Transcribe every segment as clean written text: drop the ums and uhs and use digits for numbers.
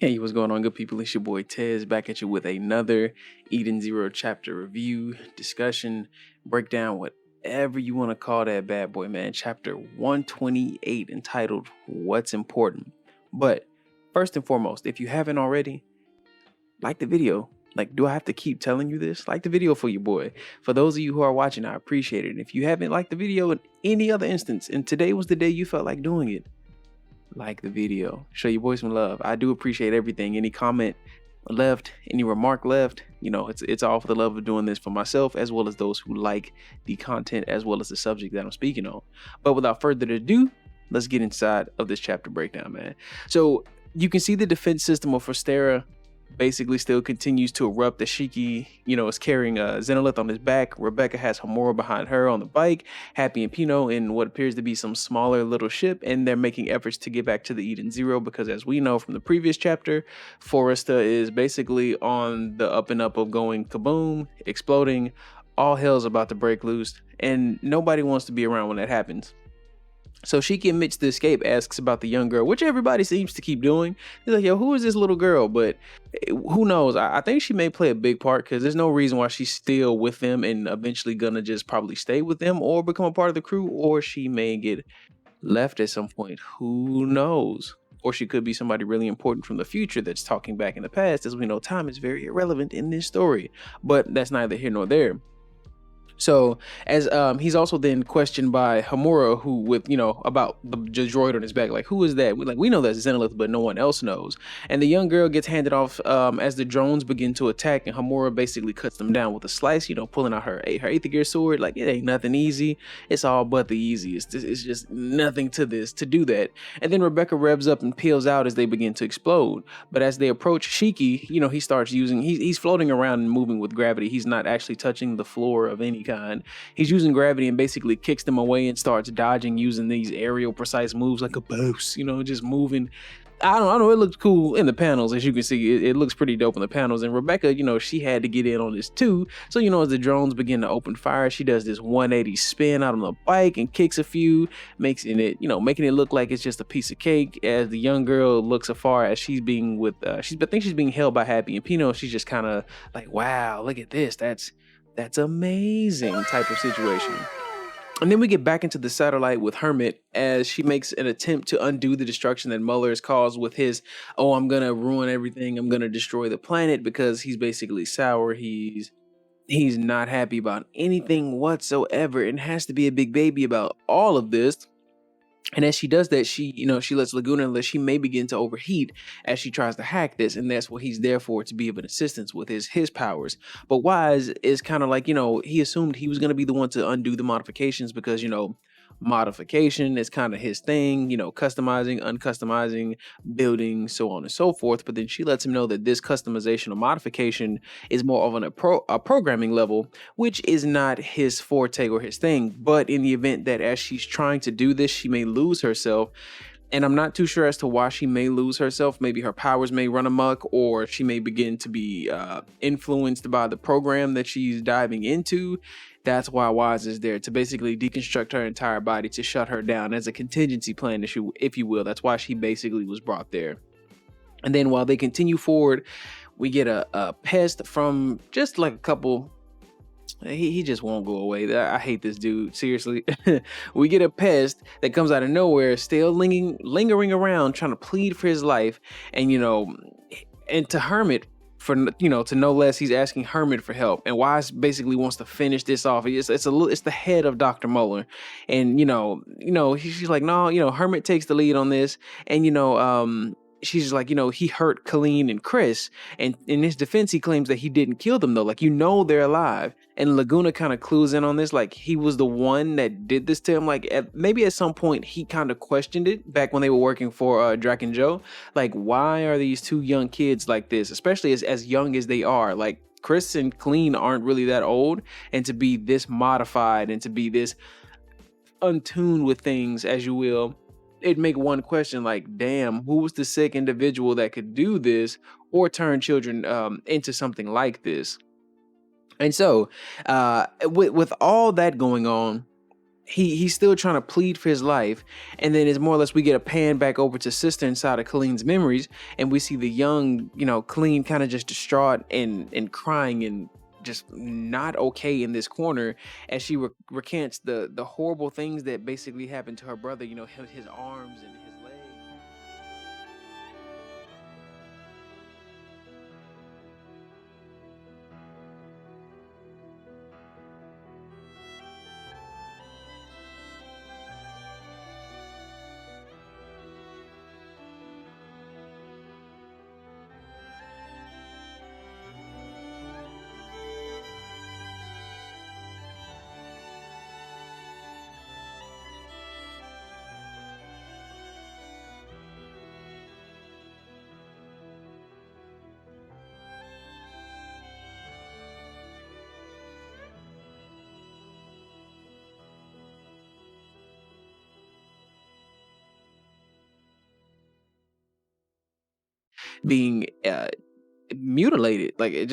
Hey, what's going on, good people? It's your boy Tez back at you with another Eden Zero chapter review, discussion, breakdown, whatever you want to call that bad boy, man. Chapter 128 entitled What's Important. But first and foremost, if you haven't already, like the video. Like, do I have to keep telling you this? Like the video for your boy. For those of you who are watching, I appreciate it. And if you haven't liked the video in any other instance, and today was the day you felt like doing it, like the video, show your boy some love. I do appreciate everything. Any comment left, any remark left, it's all for the love of doing this for myself as well as those who like the content as well as the subject that I'm speaking on. But without further ado, let's get inside of this chapter breakdown, man. So you can see the defense system of Foresta basically still continues to erupt. The Shiki, is carrying Zenolith on his back. Rebecca has Homura behind her on the bike. Happy and Pino in what appears to be some smaller little ship, and they're making efforts to get back to the Eden Zero because, as we know from the previous chapter, Foresta is basically on the up and up of going kaboom, exploding. All hell's about to break loose, and nobody wants to be around when that happens. So Shiki admits to escape, asks about the young girl, which everybody seems to keep doing. He's like, yo, who is this little girl? But who knows? I think she may play a big part because there's no reason why she's still with them and eventually gonna just probably stay with them or become a part of the crew, or she may get left at some point. Who knows? Or she could be somebody really important from the future that's talking back in the past. As we know, time is very irrelevant in this story, but that's neither here nor there. So as he's also then questioned by Homura, who with about the droid on his back, like, who is that? We know that's Zenolith, but no one else knows. And the young girl gets handed off as the drones begin to attack, and Homura basically cuts them down with a slice, pulling out her Aether Gear sword. Like, it ain't nothing easy. It's all but the easiest. It's just nothing to do that. And then Rebecca revs up and peels out as they begin to explode. But as they approach Shiki, he starts using he's floating around and moving with gravity. He's not actually touching the floor of any kind. He's using gravity and basically kicks them away and starts dodging using these aerial precise moves like a boss, just moving. I don't know. It looks cool in the panels. As you can see, it looks pretty dope in the panels. And Rebecca, she had to get in on this too. So, as the drones begin to open fire, she does this 180 spin out on the bike and kicks a few, making it look like it's just a piece of cake. As the young girl looks afar as she's being with, I think she's being held by Happy and Pino. She's just kind of like, wow, look at this. That's amazing type of situation. And then we get back into the satellite with Hermit as she makes an attempt to undo the destruction that Muller has caused with his, oh, I'm going to ruin everything. I'm going to destroy the planet, because he's basically sour. He's not happy about anything whatsoever and has to be a big baby about all of this. And as she does that, she lets Laguna know that she may begin to overheat as she tries to hack this, and that's what he's there for, to be of an assistance with his powers. But Wise is kind of like, he assumed he was going to be the one to undo the modifications because, modification is kind of his thing, customizing, uncustomizing, building, so on and so forth. But then she lets him know that this customization or modification is more of a programming level, which is not his forte or his thing. But in the event that as she's trying to do this, she may lose herself. And I'm not too sure as to why she may lose herself. Maybe her powers may run amok, or she may begin to be influenced by the program that she's diving into. That's why Wise is there, to basically deconstruct her entire body, to shut her down as a contingency plan, if you will. That's why she basically was brought there. And then while they continue forward, we get a pest from just like a couple. He just won't go away. I hate this dude, seriously. We get a pest that comes out of nowhere, still lingering around, trying to plead for his life. And and to Hermit, for to no less, he's asking Hermit for help. And Wise basically wants to finish this off. It's the head of Dr. Muller. And she's like, no, Hermit takes the lead on this. And she's like, he hurt Colleen and Chris, and in his defense, he claims that he didn't kill them, though. Like, they're alive. And Laguna kind of clues in on this, like he was the one that did this to him. Like, maybe at some point he kind of questioned it back when they were working for Drac and Joe. Like, why are these two young kids like this, especially as young as they are? Like, Chris and Colleen aren't really that old, and to be this modified and to be this untuned with things, as you will, it'd make one question, like, damn, who was the sick individual that could do this or turn children into something like this? And so with all that going on, he's still trying to plead for his life. And then it's more or less we get a pan back over to sister inside of Colleen's memories, and we see the young, Colleen kind of just distraught and crying and just not okay in this corner as she recants the horrible things that basically happened to her brother, his arms and his legs. Being mutilated, like it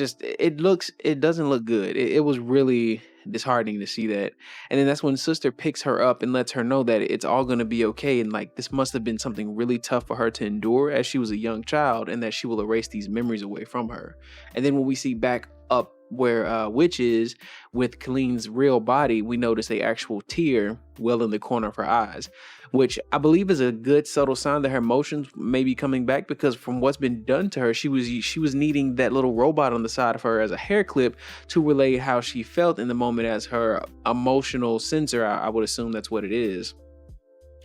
doesn't look good. It was really disheartening to see that. And then that's when sister picks her up and lets her know that it's all going to be okay, and like this must have been something really tough for her to endure as she was a young child, and that she will erase these memories away from her. And then when we see back up where Witch is with Colleen's real body, we notice a actual tear well in the corner of her eyes, which I believe is a good subtle sign that her emotions may be coming back, because from what's been done to her, she was needing that little robot on the side of her as a hair clip to relay how she felt in the moment as her emotional sensor. I would assume that's what it is.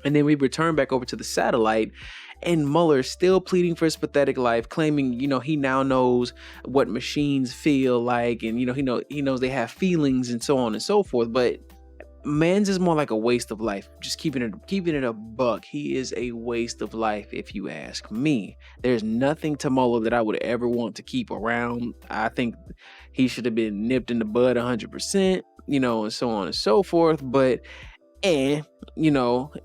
And then we return back over to the satellite, and Muller still pleading for his pathetic life, claiming, he now knows what machines feel like, and he knows they have feelings and so on and so forth. But Mans is more like a waste of life. Just keeping it a buck. He is a waste of life, if you ask me. There's nothing to Muller that I would ever want to keep around. I think he should have been nipped in the bud 100%, and so on and so forth. But and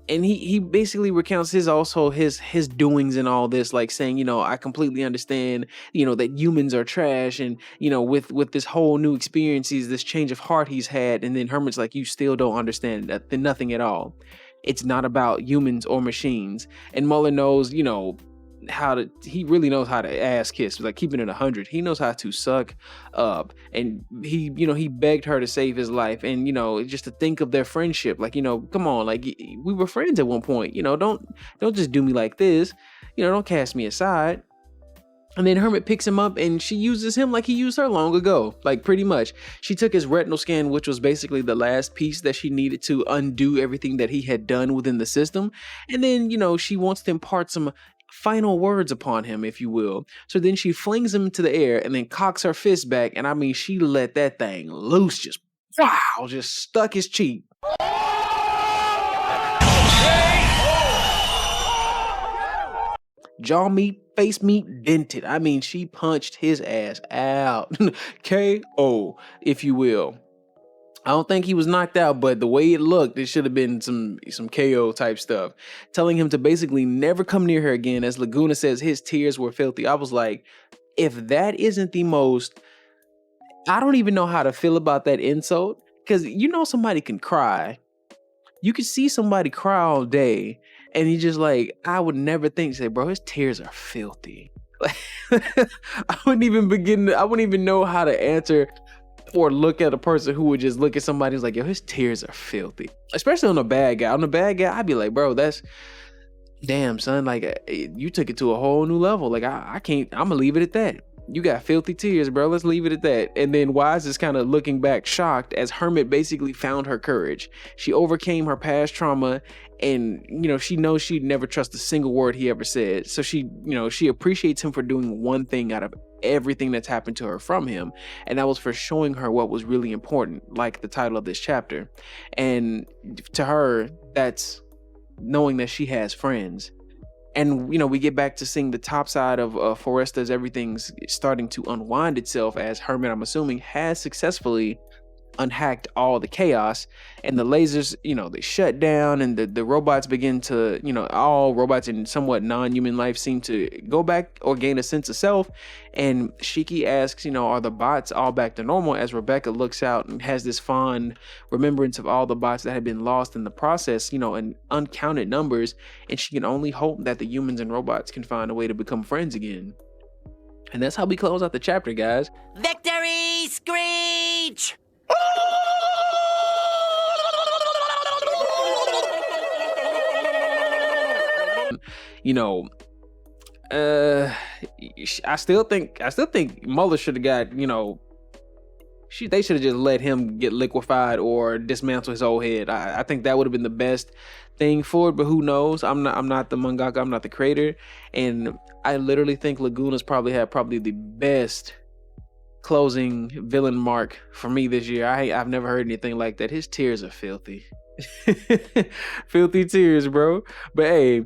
and he basically recounts his doings and all this, like saying, I completely understand, that humans are trash, and with this whole new experiences, this change of heart he's had. And then Hermit's like, you still don't understand that, nothing at all. It's not about humans or machines. And Muller knows, he really knows how to ass kiss, like keeping it 100. He knows how to suck up. And he begged her to save his life. And just to think of their friendship, like, come on, like we were friends at one point. Don't just do me like this. Don't cast me aside. And then Hermit picks him up, and she uses him like he used her long ago. Like, pretty much. She took his retinal scan, which was basically the last piece that she needed to undo everything that he had done within the system. And then, she wants to impart some final words upon him, if you will. So then she flings him into the air and then cocks her fist back. And I mean, she let that thing loose, just wow, just stuck his cheek. Jaw meat, face meat, dented. I mean, she punched his ass out. KO, if you will. I don't think he was knocked out, but the way it looked, it should have been some KO type stuff. Telling him to basically never come near her again. As Laguna says, his tears were filthy. I was like, if that isn't the most, I don't even know how to feel about that insult. Because somebody can cry. You can see somebody cry all day, and he just like, I would never think, say, bro, his tears are filthy. I wouldn't even know how to answer or look at a person who would just look at somebody who's like, yo, his tears are filthy. Especially on a bad guy. On a bad guy, I'd be like, bro, that's damn, son. Like, you took it to a whole new level. Like, I can't, I'm gonna leave it at that. You got filthy tears, bro. Let's leave it at that. And then Wise is kind of looking back shocked as Hermit basically found her courage. She overcame her past trauma, and she knows she'd never trust a single word he ever said. So she appreciates him for doing one thing out of everything that's happened to her from him, and that was for showing her what was really important, like the title of this chapter. And to her, that's knowing that she has friends. And we get back to seeing the top side of Foresta as everything's starting to unwind itself, as Hermit, I'm assuming, has successfully unhacked all the chaos, and the lasers, they shut down, and the robots begin to, all robots in somewhat non-human life seem to go back or gain a sense of self. And Shiki asks, are the bots all back to normal, as Rebecca looks out and has this fond remembrance of all the bots that had been lost in the process, in uncounted numbers, and she can only hope that the humans and robots can find a way to become friends again. And that's how we close out the chapter, guys. Victory screech! I still think Muller should have got, they should have just let him get liquefied or dismantle his whole head. I think that would have been the best thing for it, but who knows? I'm not the mangaka, I'm not the creator, and I literally think Laguna's probably the best closing villain mark for me this year. I've never heard anything like that. His tears are filthy. Filthy tears, bro. But hey,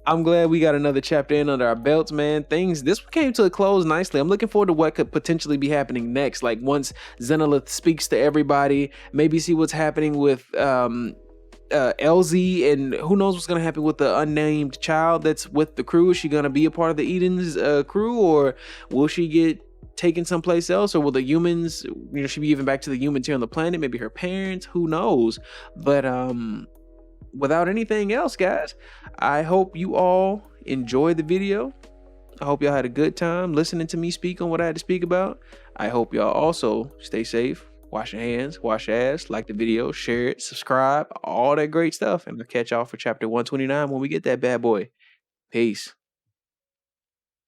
I'm glad we got another chapter in under our belts, man. This came to a close nicely. I'm looking forward to what could potentially be happening next. Like once Zenolith speaks to everybody, maybe see what's happening with LZ, and who knows what's gonna happen with the unnamed child that's with the crew. Is she gonna be a part of the Eden's crew, or will she get taken someplace else, or will the humans, she be given back to the humans here on the planet? Maybe her parents, who knows? But without anything else, guys, I hope you all enjoyed the video. I hope y'all had a good time listening to me speak on what I had to speak about. I hope y'all also stay safe, wash your hands, wash your ass, like the video, share it, subscribe, all that great stuff. And I'll catch y'all for chapter 129 when we get that bad boy. Peace.